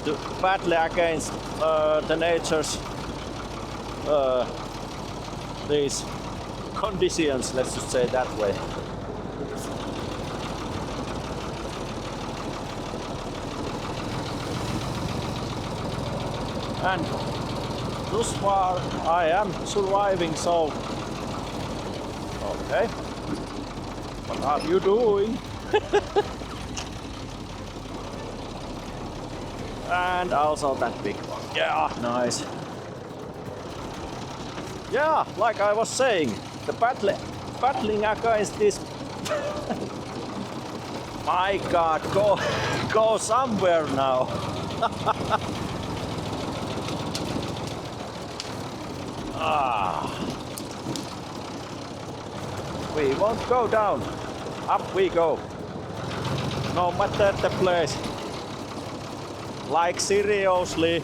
to battle against the nature's these conditions, let's just say that way. And thus far I am surviving, so okay. What are you doing? And also that big one. Yeah, nice. Yeah, like I was saying, the battling against this. My God, go somewhere now. We won't go down. Up we go. No matter the place. Like seriously.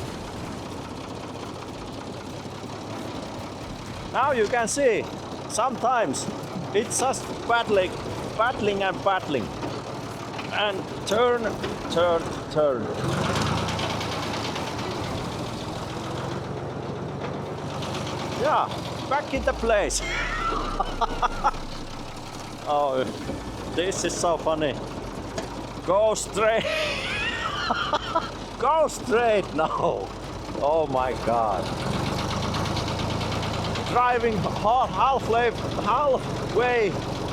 Now you can see, sometimes it's just battling and battling. And turn. Yeah, back in the place. Oh, this is so funny. Go straight. Go straight now. Oh my God. Driving halfway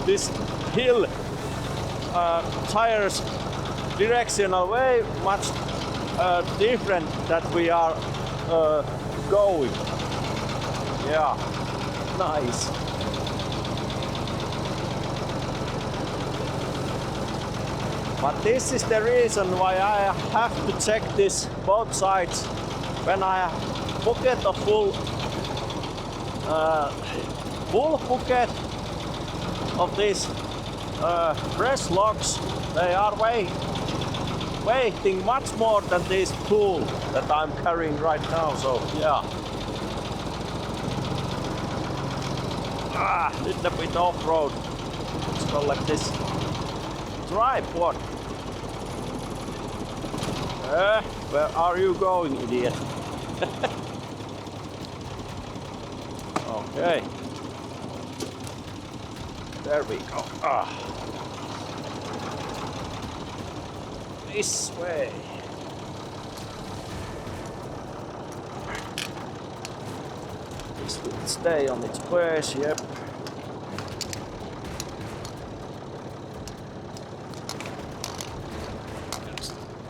this hill tires directional way much different that we are going. Yeah, nice. But this is the reason why I have to check this both sides when I bucket a full bucket of these fresh logs. They are weighing much more than this tool that I'm carrying right now. So yeah. Little bit off-road. Let's go like this. Tripod. Where are you going, idiot? Okay. There we go. This way. This will stay on its place, yep.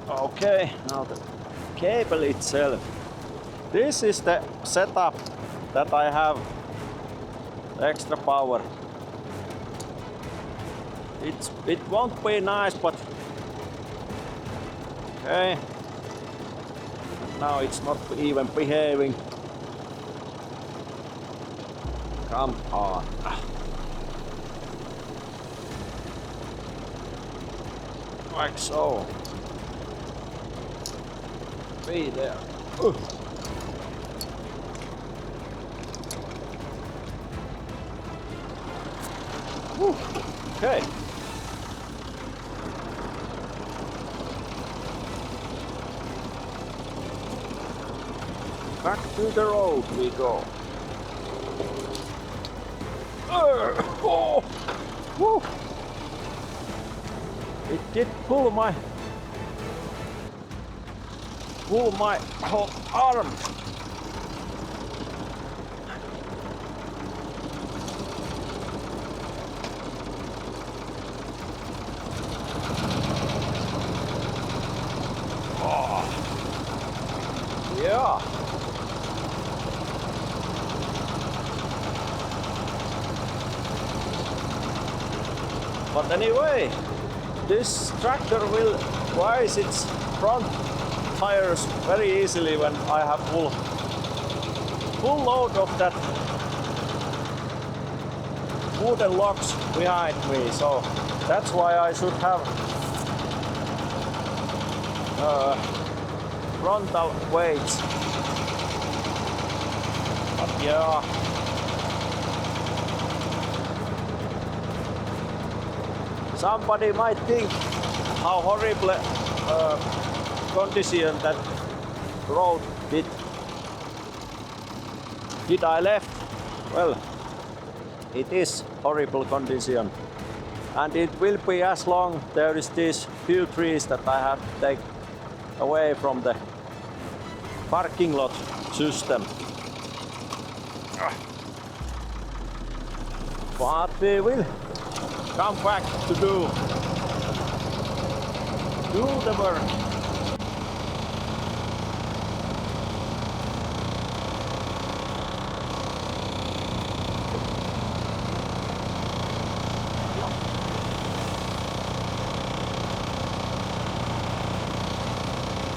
Okay, now the cable itself. This is the setup that I have. Extra power. It won't be nice, but okay. Now it's not even behaving. Come on. Like so. Be there. Okay. Back to the road we go. Oh. Woo. It did pull my whole arm. Oh. Yeah. But anyway, this tractor will rise its front tires very easily when I have full load of that wooden logs behind me. So that's why I should have frontal weights. But yeah. Somebody might think how horrible condition that road did I left? Well, it is horrible condition, and it will be as long there is these few trees that I have to take away from the parking lot system. But we will come back to do the work.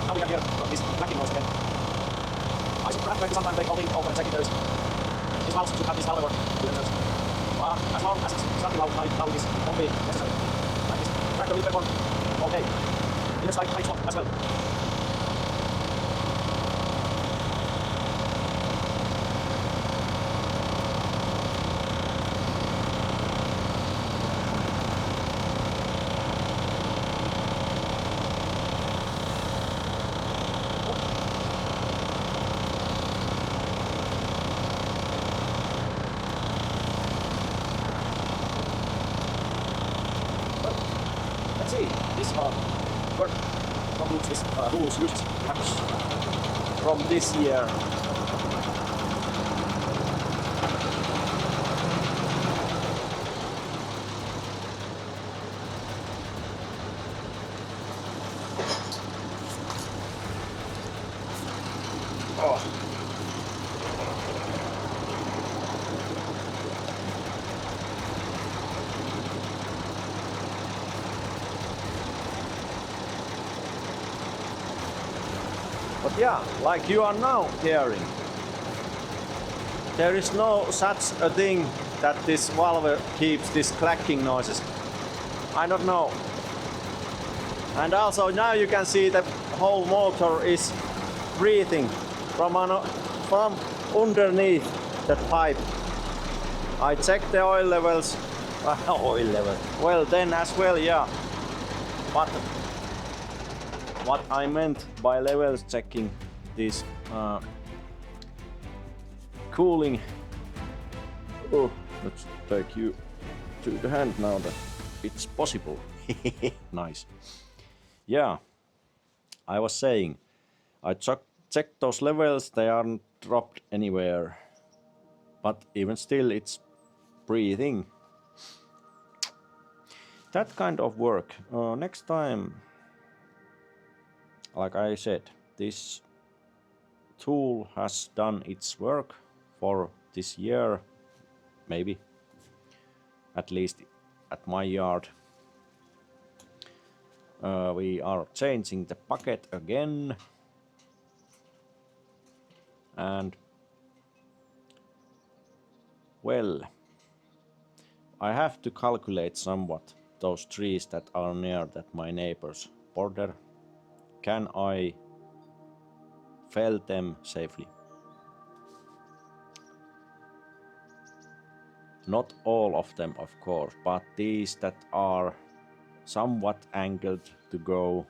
Now we have here this blacking noise again. I should perhaps sometimes take holding over and checking those. This mouse should have this however. As long as it's something how it is, it won't be necessary. Like this. Tractor will perform. Okay. It looks like it's as well. Let's see, this work concludes this tools used maps from this year. Oh. But yeah, like you are now hearing, there is no such a thing that this valve keeps these clacking noises. I don't know. And also now you can see the whole motor is breathing from underneath the pipe. I checked the oil levels. Oil level. Well then as well, yeah. But what I meant by levels checking this cooling. Oh, let's take you to the hand now that it's possible. Nice. Yeah, I was saying, I checked those levels, they aren't dropped anywhere. But even still, it's breathing. That kind of work. Next time, like I said, this tool has done its work for this year, maybe, at least at my yard. We are changing the bucket again, and well, I have to calculate somewhat those trees that are near that my neighbor's border. Can I fell them safely? Not all of them, of course, but these that are somewhat angled to go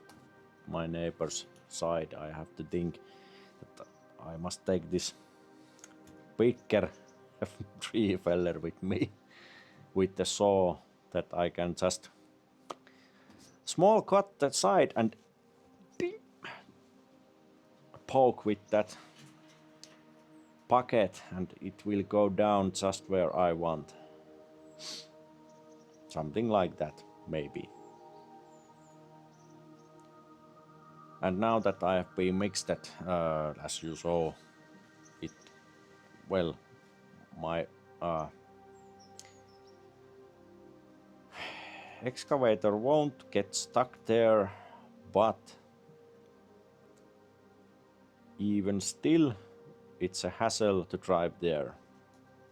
my neighbor's side, I have to think that I must take this bigger tree feller with me, with the saw, that I can just small cut that side and poke with that bucket, and it will go down just where I want. Something like that, maybe. And now that I have been mixed that, as you saw, it, well, my excavator won't get stuck there, but even still, it's a hassle to drive there.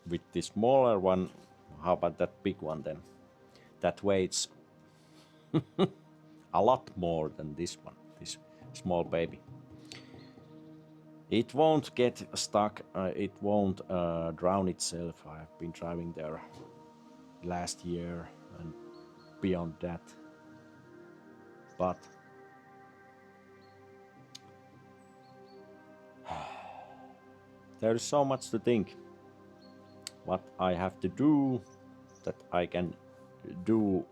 With the smaller one, how about that big one then? That weighs a lot more than this one, this small baby. It won't get stuck, it won't drown itself. I have been driving there last year and beyond that. But There is so much to think what I have to do that I can do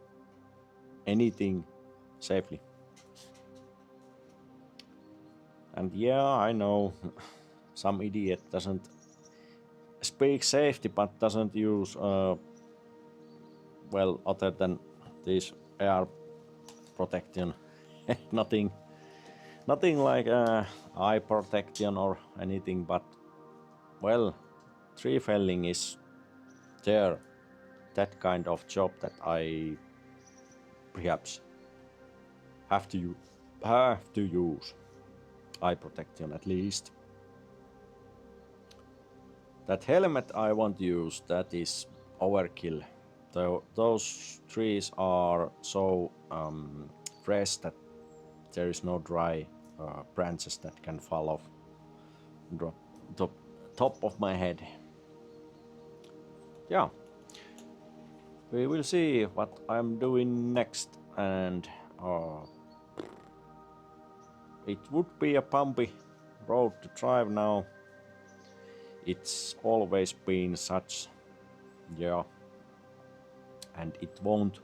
anything safely. And yeah, I know some idiot doesn't speak safety but doesn't use well, other than this air protection. nothing like eye protection or anything, but well, tree felling is there, that kind of job that I perhaps have to use eye protection at least. That helmet I want to use, that is overkill. Those trees are so fresh that there is no dry branches that can fall off the top of my head. Yeah, we will see what I'm doing next, and it would be a bumpy road to drive now. It's always been such, yeah, and it won't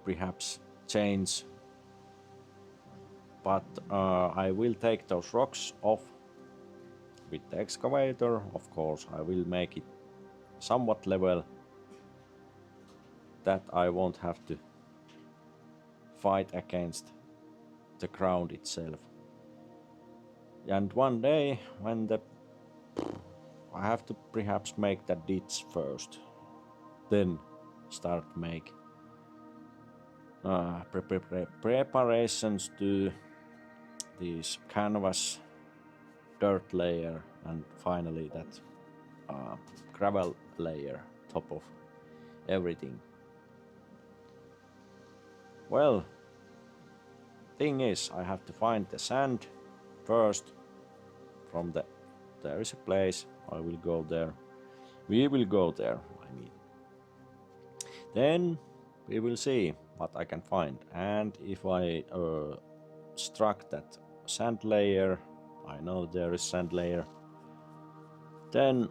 perhaps change, but I will take those rocks off with the excavator. Of course, I will make it somewhat level, that I won't have to fight against the ground itself. And one day when I have to perhaps make that ditch first, then start make preparations to this canvas dirt layer, and finally that gravel layer top of everything. Well, thing is, I have to find the sand first from there is a place, I will go there, we will go there, I mean. Then we will see what I can find, and if I struck that sand layer, I know there is sand layer, then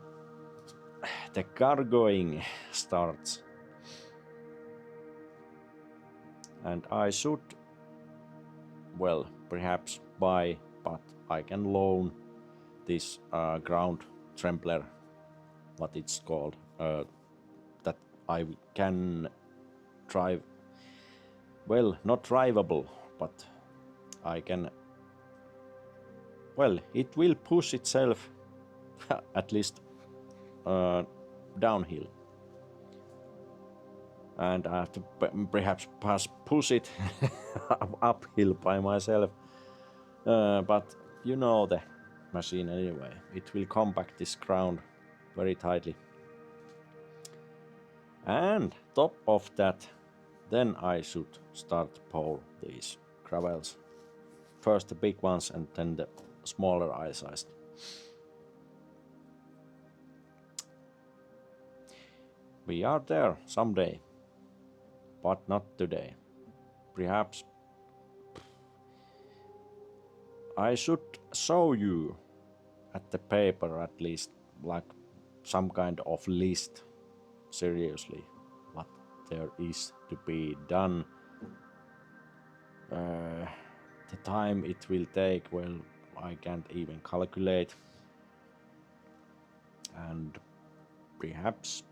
the cargoing starts. And I should, well, perhaps buy, but I can loan this ground trembler, what it's called, that I can drive, well, not drivable, but I can, well, it will push itself at least downhill, and I have to perhaps push it uphill by myself, but you know the machine anyway, it will compact this ground very tightly. And top of that, then I should start pour these gravels, first the big ones and then the smaller eye-sized. We are there someday, but not today. Perhaps I should show you at the paper at least, like some kind of list, seriously, what there is to be done. The time it will take, well, I can't even calculate, and perhaps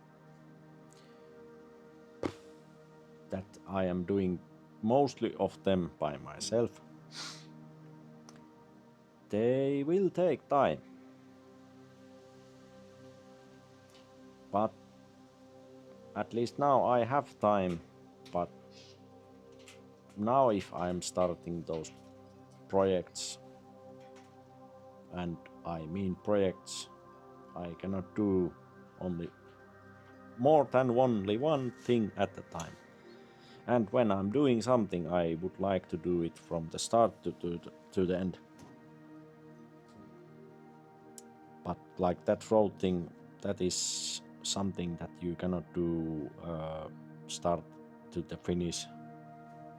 that I am doing mostly of them by myself. They will take time, but at least now I have time. But now if I'm starting those projects, and I mean projects, I cannot do only more than only one thing at a time. And when I'm doing something, I would like to do it from the start to the end. But like that road thing, that is something that you cannot do start to the finish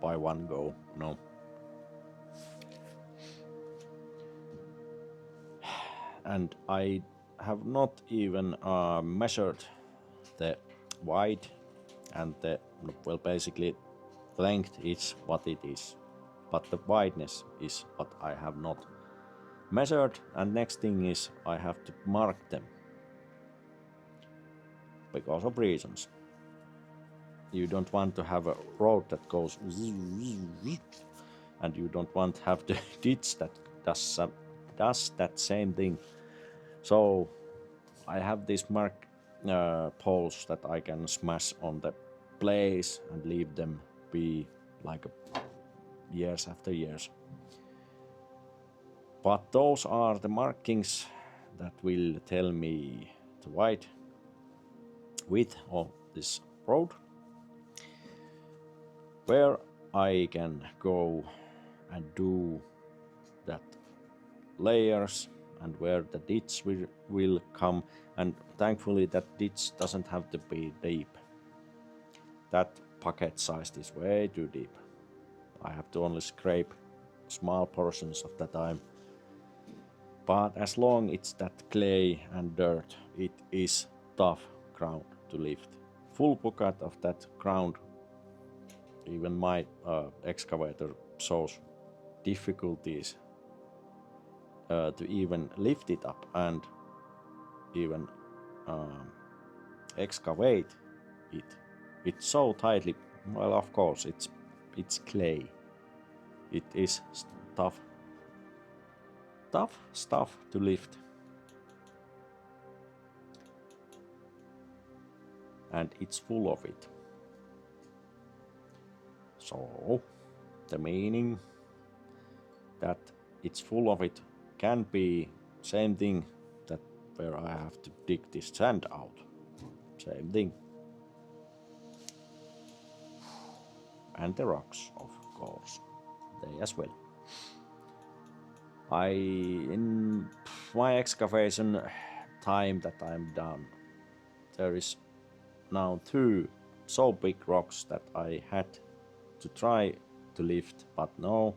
by one go, no. And I have not even measured the width and the, well, basically length is what it is, but the wideness is what I have not measured. And next thing is I have to mark them because of reasons. You don't want to have a road that goes and you don't want to have the ditch that does that same thing. So I have these mark poles that I can smash on the place and leave them be like years after years. But those are the markings that will tell me the width of this road, where I can go and do that layers and where the ditch will come. And thankfully that ditch doesn't have to be deep. That pocket size is way too deep. I have to only scrape small portions of the time. But as long it's that clay and dirt, it is tough ground to lift. Full bucket of that ground, even my excavator shows difficulties to even lift it up and even excavate it. It's so tightly, well, of course it's clay. It is tough stuff to lift. And it's full of it. So the meaning that it's full of it can be same thing that where I have to dig this sand out. Same thing. And the rocks, of course, they as well. In my excavation time that I'm done, there is now 2 so big rocks that I had to try to lift, but no.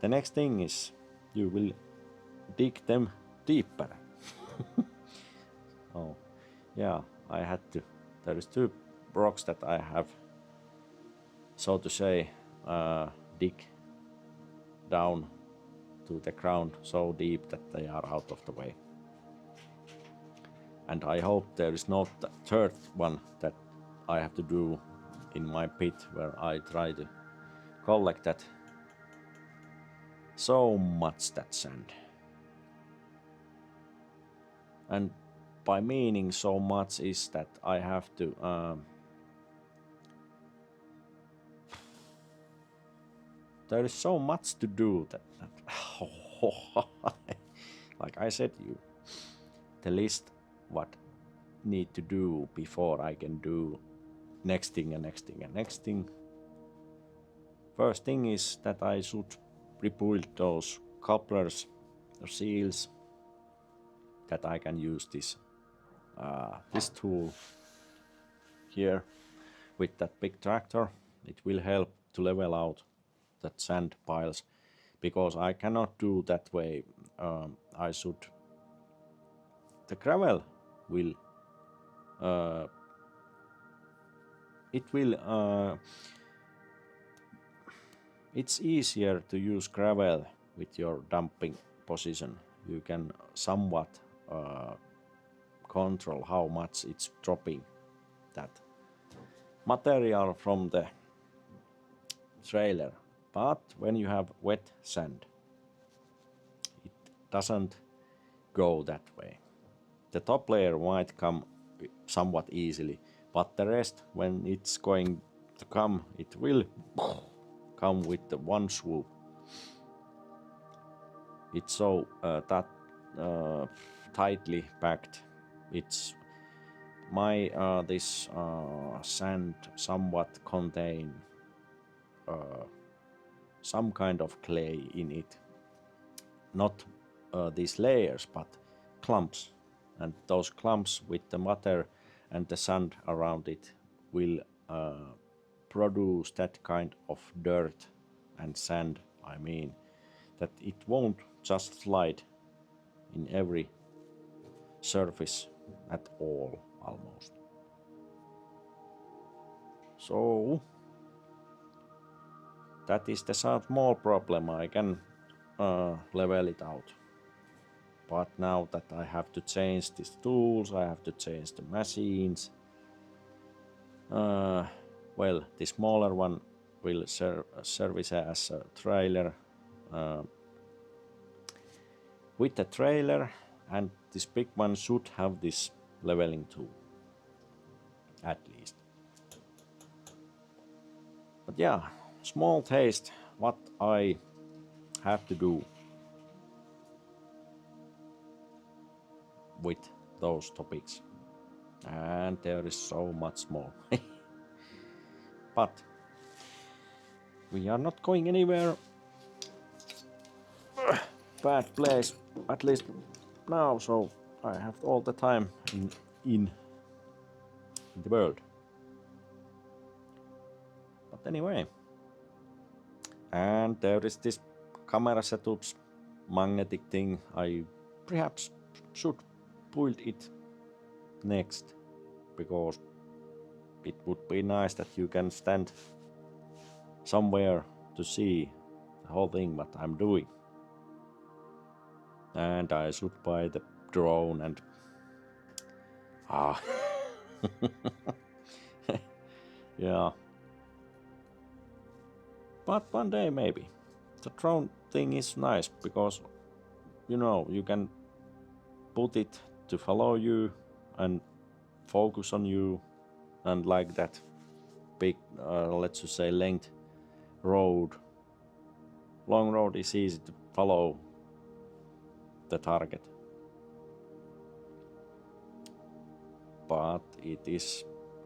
The next thing is you will dig them deeper. Oh, yeah, I had to. There is 2 rocks that I have, so to say, dig down to the ground so deep that they are out of the way. And I hope there is not the 3rd one that I have to do in my pit where I try to collect that so much that sand. And by meaning so much is that I have to there is so much to do that like I said you, the list what need to do before I can do next thing and next thing and next thing. First thing is that I should rebuild those couplers or seals that I can use this tool here with that big tractor. It will help to level out that sand piles, because I cannot do that way. I should. The gravel will. It will. It's easier to use gravel with your dumping position. You can somewhat control how much it's dropping that material from the trailer. But when you have wet sand, it doesn't go that way. The top layer might come somewhat easily, but the rest, when it's going to come, it will come with the one swoop. It's so tightly packed. It's my this sand somewhat contain some kind of clay in it. Not these layers, but clumps. And those clumps with the water and the sand around it will produce that kind of dirt and sand, I mean, that it won't just slide in every surface at all almost. So that is the small problem. I can level it out. But now that I have to change these tools, I have to change the machines. Well, the smaller one will service as a trailer with a trailer, and this big one should have this leveling tool, at least. But yeah, small taste what I have to do with those topics, and there is so much more. But we are not going anywhere bad place, at least now, so I have all the time in the world. But anyway, and there is this camera setups magnetic thing. I perhaps should build it next, because it would be nice that you can stand somewhere to see the whole thing what I'm doing. And I should buy the drone and yeah. But one day maybe. The drone thing is nice because you can put it to follow you and focus on you, and like that big let's just say length road, long road is easy to follow the target. But it is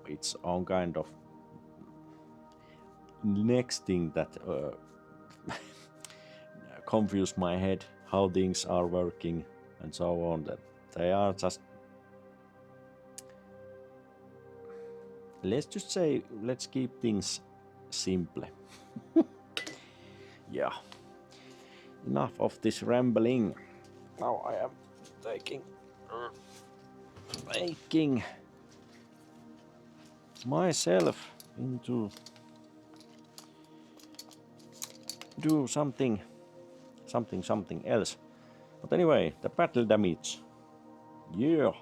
its own kind of next thing that confuse my head how things are working and so on, that they are just, let's just say, let's keep things simple. Yeah, enough of this rambling. Now I am making myself into do something else. But anyway, the battle damage, yeah,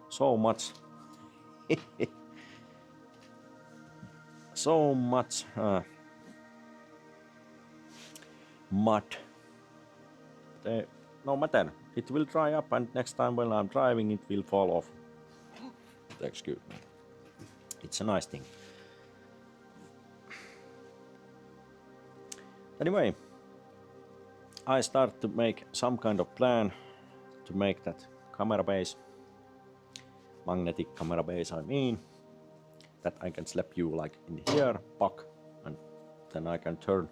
so much so much mud. No matter, it will dry up, and next time when I'm driving it will fall off. Excuse me, it's a nice thing. Anyway, I start to make some kind of plan to make that camera base, magnetic camera base I mean, that I can slap you like in here, puck, and then I can turn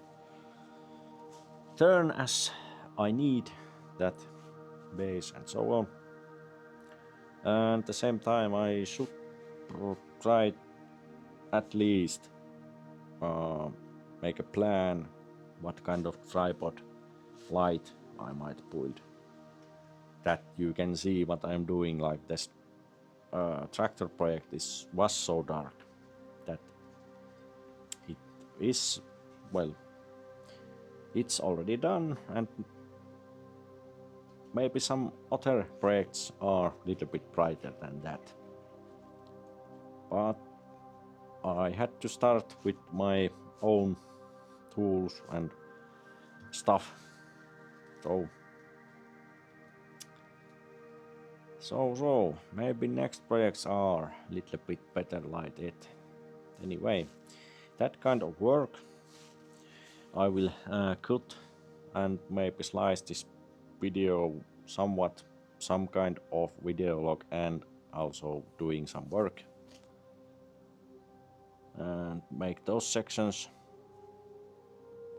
as I need that base and so on. And at the same time I should try at least make a plan what kind of tripod light I might build, that you can see what I'm doing. Like this tractor project was so dark that it is, well, it's already done, and maybe some other projects are a little bit brighter than that. But I had to start with my own tools and stuff. So maybe next projects are a little bit better like it. Anyway, that kind of work I will cut and maybe slice this video somewhat, some kind of video log, and also doing some work and make those sections.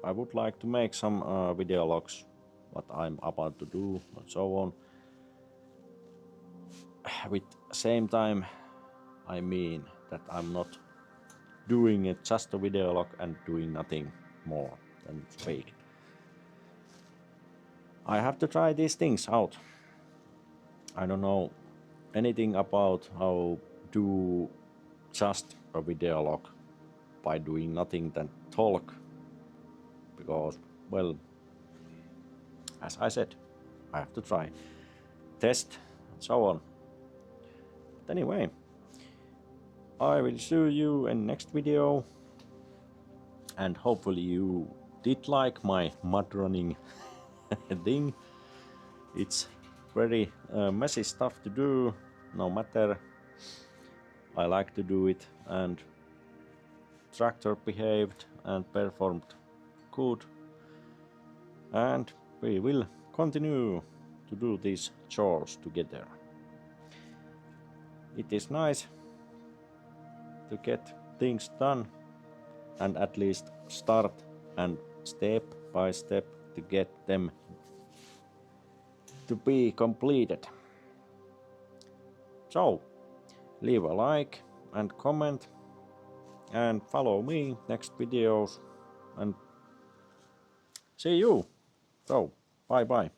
I would like to make some video logs what I'm about to do and so on. With same time I mean that I'm not doing it just a video log and doing nothing more than speak. I have to try these things out. I don't know anything about how to just a video log by doing nothing than talk, because, well, as I said, I have to try, test, and so on. But anyway, I will see you in next video, and hopefully you did like my mud running thing. It's very messy stuff to do, no matter. I like to do it, and tractor behaved and performed good, and we will continue to do these chores together. It is nice to get things done and at least start and step by step to get them to be completed. So leave a like and comment and follow me next videos, and see you. So bye bye.